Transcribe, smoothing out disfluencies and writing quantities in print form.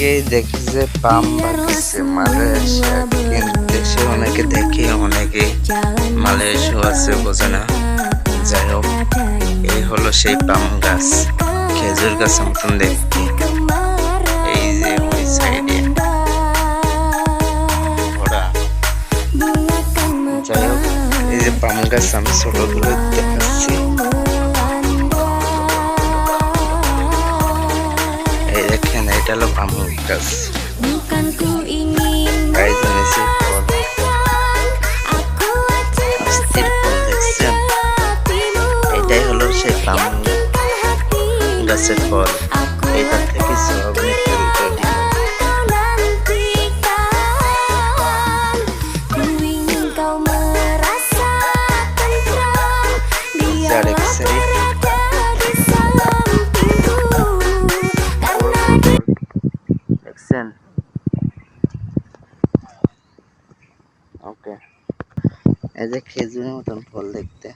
অনেকেই দেখি যে পাম বাগিছে মালয়েশিয়া, কিন্তু দেশে অনেকে দেখি অনেকে মালয়েশিয়া আছে, বোঝে না। যাই হোক, এই হলো সেই পাম গাছ, খেজুর গাছের মতন দেখতে। এই যে ওই সাইডে ওরা, যাই হোক, এই যে পাম গাছ আমি ছোট দূরে দেখাচ্ছি। এই দেখেন, এটা হলো পাম গাছ। এই যে নিচে ফল, অস্থির ফল দেখছেন। এটাই হলো সেই পাম গাছের ফল। এটা থেকে সোয়াবিনের তেল তৈরি হয়। আরেক সাইড দেখছেন। ওকে, এই যে খেজুরের মতন ফল দেখতে।